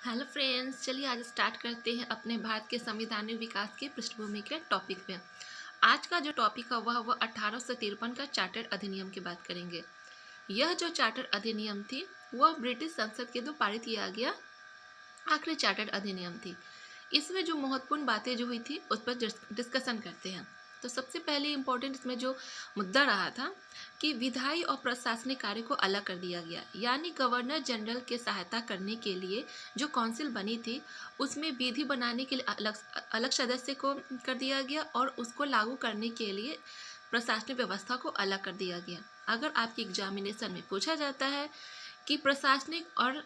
Hello friends, चलिए आज start करते हैं अपने भारत के संवैधानिक विकास की पृष्ठभूमि के टॉपिक पे। आज का जो टॉपिक है वह 1853 का चार्टर अधिनियम की बात करेंगे। यह जो चार्टर अधिनियम थी वह ब्रिटिश संसद के द्वारा पारित किया गया आखिरी चार्टर अधिनियम थी। इसमें जो महत्वपूर्ण बातें जो हुई थी उस पर डिस्कशन करते हैं। तो सबसे पहले इम्पोर्टेंट इसमें जो मुद्दा रहा था कि विधायी और प्रशासनिक कार्य को अलग कर दिया गया, यानी गवर्नर जनरल के सहायता करने के लिए जो काउंसिल बनी थी उसमें विधि बनाने के लिए अलग अलग सदस्य को कर दिया गया और उसको लागू करने के लिए प्रशासनिक व्यवस्था को अलग कर दिया गया। अगर आपके एग्जामिनेशन में पूछा जाता है कि प्रशासनिक और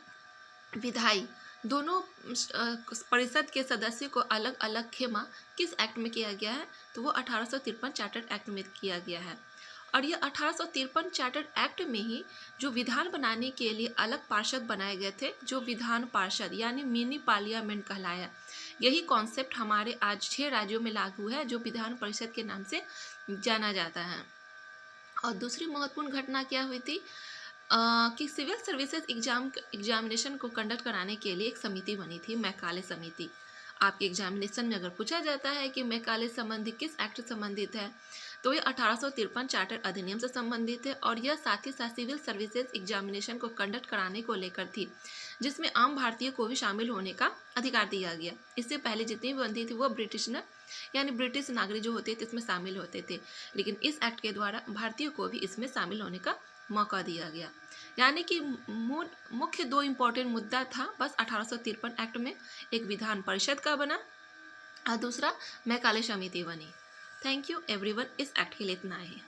विधायी दोनों परिषद के सदस्यों को अलग अलग खेमा किस एक्ट में किया गया है, तो वो 1853 चार्टर एक्ट में किया गया है। और ये 1853 चार्टर एक्ट में ही जो विधान बनाने के लिए अलग पार्षद बनाए गए थे, जो विधान पार्षद यानी मिनी पार्लियामेंट कहलाया। यही कॉन्सेप्ट हमारे आज 6 राज्यों में लागू है, जो विधान परिषद के नाम से जाना जाता है। और दूसरी महत्वपूर्ण घटना क्या हुई थी कि सिविल सर्विसेज एग्जामिनेशन को कंडक्ट कराने के लिए एक समिति बनी थी, मैकाले समिति। आपके एग्जामिनेशन में अगर पूछा जाता है कि मैकाले संबंधी किस एक्ट से संबंधित है, तो ये 1853 चार्टर अधिनियम से संबंधित है। और यह साथ ही साथ सिविल सर्विसेज एग्जामिनेशन को कंडक्ट कराने को लेकर थी, जिसमें आम भारतीय को भी शामिल होने का अधिकार दिया गया। इससे पहले जितनी भी बनती थी वो ब्रिटिशनर यानी ब्रिटिश नागरिक जो होते थे इसमें शामिल होते थे, लेकिन इस एक्ट के द्वारा भारतीयों को भी इसमें शामिल होने का मौका दिया गया। यानी कि मुख्य 2 इम्पोर्टेंट मुद्दा था बस 1853 एक्ट में, एक विधान परिषद का बना और दूसरा मैकाले समिति बनी। थैंक यू एवरीवन, इस एक्ट के लिए इतना ही।